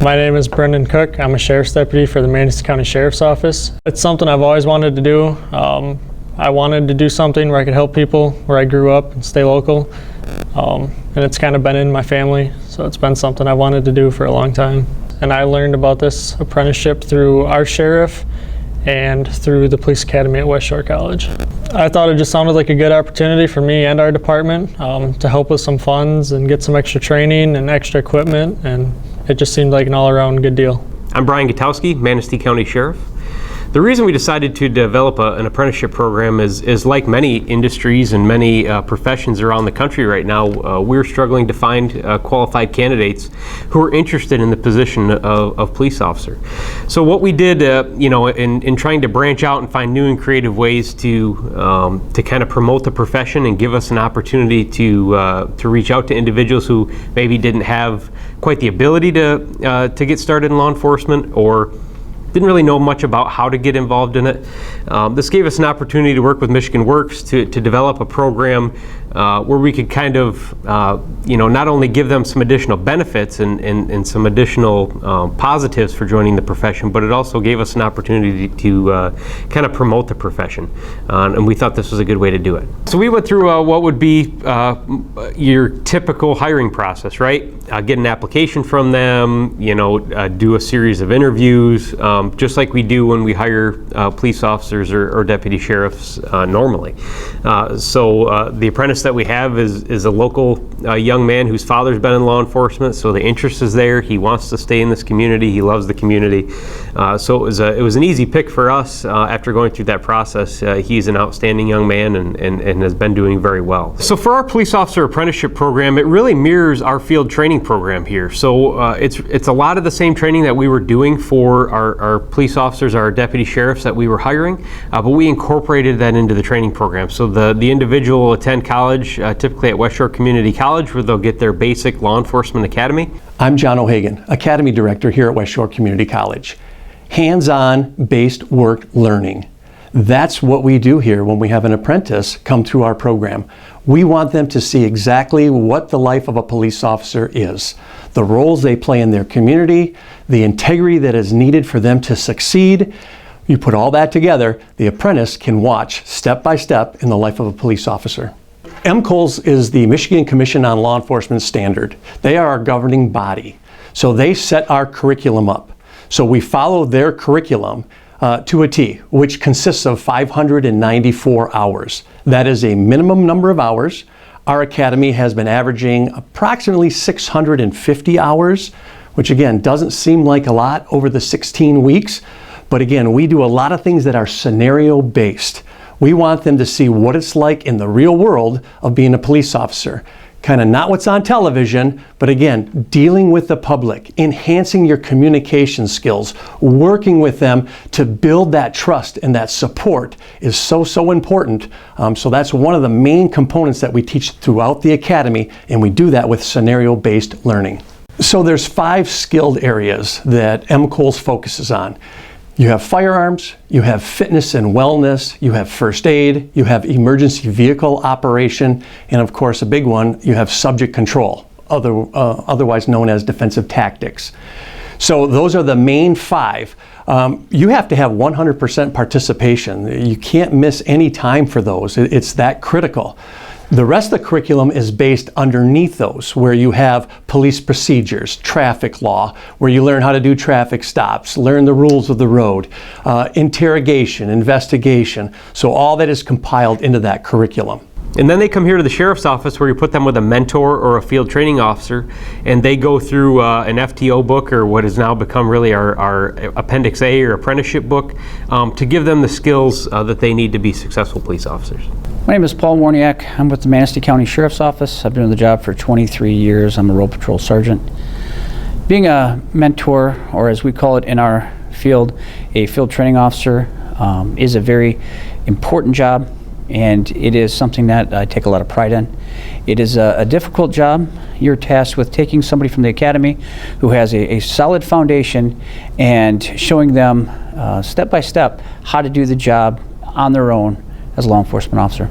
My name is Brendan Cook. I'm a Sheriff's Deputy for the Manistee County Sheriff's Office. It's something I've always wanted to do. I wanted to do something where I could help people where I grew up and stay local. And it's kind of been in my family, so it's been something I wanted to do for a long time. And I learned about this apprenticeship through our sheriff and through the police academy at West Shore College. I thought it just sounded like a good opportunity for me and our department to help with some funds and get some extra training and extra equipment, and it just seemed like an all-around good deal. I'm Brian Gutowski, Manistee County Sheriff. The reason we decided to develop an apprenticeship program is like many industries and many professions around the country right now, we're struggling to find qualified candidates who are interested in the position of police officer. So what we did, in trying to branch out and find new and creative ways to kind of promote the profession and give us an opportunity to reach out to individuals who maybe didn't have quite the ability to get started in law enforcement or didn't really know much about how to get involved in it. This gave us an opportunity to work with Michigan Works to develop a program where we could kind of, not only give them some additional benefits and some additional positives for joining the profession, but it also gave us an opportunity to kind of promote the profession. And we thought this was a good way to do it. So we went through what would be your typical hiring process, right? Get an application from them, do a series of interviews, just like we do when we hire police officers or deputy sheriffs normally. So the apprentice that we have is a local young man whose father's been in law enforcement, so the interest is there. He wants to stay in this community. He loves the community. So it was an easy pick for us after going through that process. He's an outstanding young man and has been doing very well. So for our police officer apprenticeship program, it really mirrors our field training program here. So it's a lot of the same training that we were doing for our police officers, our deputy sheriffs that we were hiring, but we incorporated that into the training program. So the individual will attend college, typically at West Shore Community College, where they'll get their basic law enforcement academy. I'm John O'Hagan, Academy Director here at West Shore Community College. Hands-on based work learning. That's what we do here when we have an apprentice come through our program. We want them to see exactly what the life of a police officer is, the roles they play in their community, the integrity that is needed for them to succeed. You put all that together, the apprentice can watch step by step in the life of a police officer. MCOLS is the Michigan Commission on Law Enforcement standard. They are our governing body. So they set our curriculum up. So we follow their curriculum to a T, which consists of 594 hours. That is a minimum number of hours. Our academy has been averaging approximately 650 hours, which again doesn't seem like a lot over the 16 weeks. But again, we do a lot of things that are scenario based. We want them to see what it's like in the real world of being a police officer. Kind of not what's on television, but again, dealing with the public, enhancing your communication skills, working with them to build that trust and that support is so important. So that's one of the main components that we teach throughout the academy, and we do that with scenario-based learning. So there's 5 skilled areas that MCOLS focuses on. You have firearms, you have fitness and wellness, you have first aid, you have emergency vehicle operation, and of course a big one, you have subject control, otherwise known as defensive tactics. So those are the main 5. You have to have 100% participation. You can't miss any time for those. It's that critical. The rest of the curriculum is based underneath those, where you have police procedures, traffic law, where you learn how to do traffic stops, learn the rules of the road, interrogation, investigation. So all that is compiled into that curriculum. And then they come here to the sheriff's office where you put them with a mentor or a field training officer, and they go through an FTO book, or what has now become really our Appendix A or apprenticeship book, to give them the skills that they need to be successful police officers. My name is Paul Warniak. I'm with the Manistee County Sheriff's Office. I've been in the job for 23 years. I'm a road patrol sergeant. Being a mentor, or as we call it in our field, a field training officer, is a very important job. And it is something that I take a lot of pride in. It is a difficult job. You're tasked with taking somebody from the academy who has a solid foundation and showing them step by step how to do the job on their own as a law enforcement officer.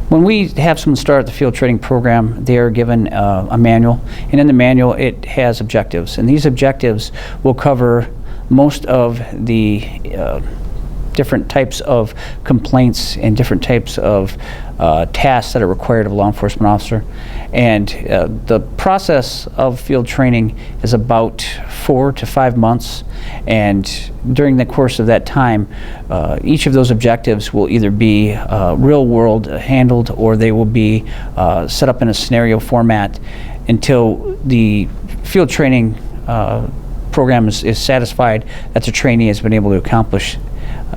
When we have someone start the field training program, they are given a manual, and in the manual it has objectives, and these objectives will cover most of the different types of complaints and different types of tasks that are required of a law enforcement officer. And the process of field training is about 4 to 5 months, and during the course of that time, each of those objectives will either be real world handled, or they will be set up in a scenario format until the field training program is satisfied that the trainee has been able to accomplish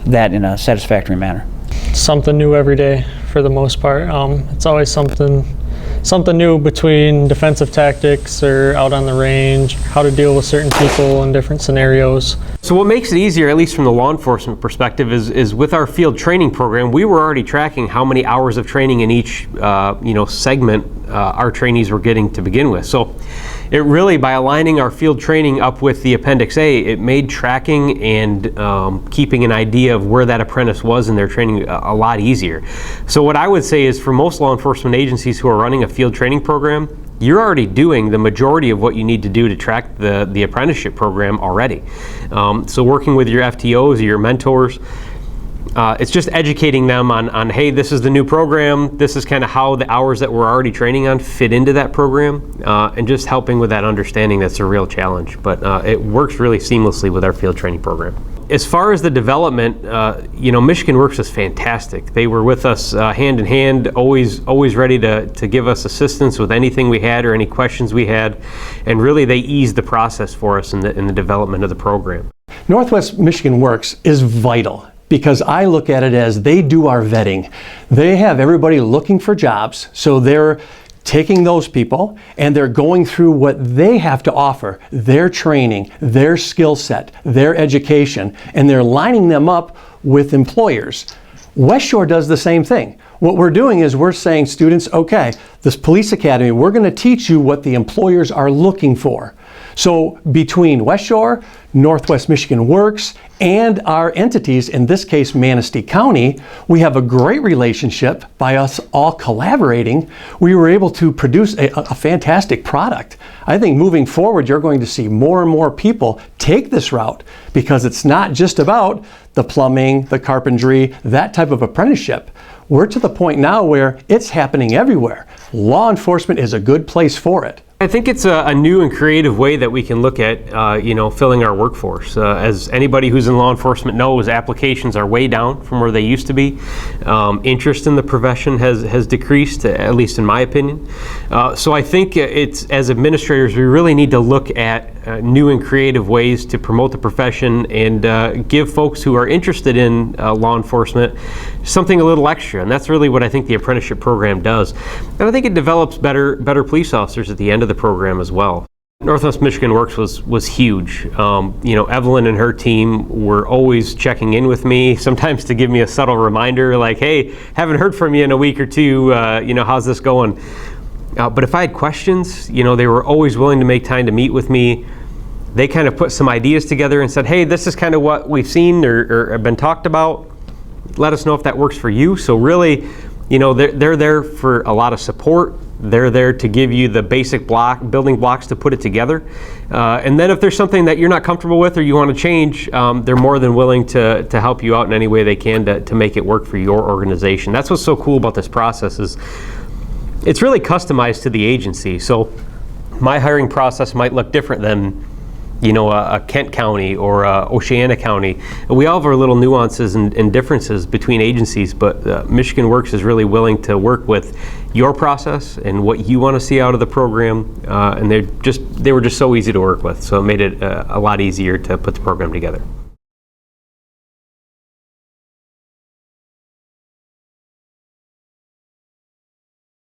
that in a satisfactory manner. Something new every day for the most part. It's always something new between defensive tactics or out on the range, how to deal with certain people in different scenarios. So what makes it easier, at least from the law enforcement perspective, is with our field training program, we were already tracking how many hours of training in each segment our trainees were getting to begin with. So it really, by aligning our field training up with the Appendix A, it made tracking and keeping an idea of where that apprentice was in their training a lot easier. So what I would say is, for most law enforcement agencies who are running a field training program, you're already doing the majority of what you need to do to track the apprenticeship program already. So working with your FTOs or your mentors, it's just educating them on, hey, this is the new program, this is kind of how the hours that we're already training on fit into that program, and just helping with that understanding. That's a real challenge, but it works really seamlessly with our field training program. As far as the development, Michigan Works is fantastic. They were with us hand in hand, always ready to give us assistance with anything we had or any questions we had, and really they eased the process for us in the development of the program. Northwest Michigan Works is vital, because I look at it as they do our vetting. They have everybody looking for jobs, so they're taking those people and they're going through what they have to offer, their training, their skill set, their education, and they're lining them up with employers. West Shore does the same thing. What we're doing is we're saying, students, okay, this police academy, we're going to teach you what the employers are looking for. So between West Shore, Northwest Michigan Works, and our entities, in this case Manistee County, we have a great relationship. By us all collaborating, we were able to produce a fantastic product. I think moving forward, you're going to see more and more people take this route, because it's not just about the plumbing, the carpentry, that type of apprenticeship. We're to the point now where it's happening everywhere. Law enforcement is a good place for it. I think it's a new and creative way that we can look at, filling our workforce. As anybody who's in law enforcement knows, applications are way down from where they used to be. Interest in the profession has decreased, at least in my opinion. So I think as administrators, we really need to look at new and creative ways to promote the profession and give folks who are interested in law enforcement something a little extra. And that's really what I think the apprenticeship program does. And I think it develops better police officers at the end of the program as well. Northwest Michigan Works was huge. Evelyn and her team were always checking in with me, sometimes to give me a subtle reminder like, hey, haven't heard from you in a week or two, how's this going? But if I had questions, they were always willing to make time to meet with me. They kind of put some ideas together and said, hey, this is kind of what we've seen or have been talked about. Let us know if that works for you. So really, they're there for a lot of support. They're there to give you the basic building blocks to put it together. And then if there's something that you're not comfortable with or you want to change, they're more than willing to help you out in any way they can to make it work for your organization. That's what's so cool about this process is it's really customized to the agency. So my hiring process might look different than a Kent County or a Oceana County. We all have our little nuances and differences between agencies, but Michigan Works is really willing to work with your process and what you want to see out of the program, and they were just so easy to work with, so it made it a lot easier to put the program together.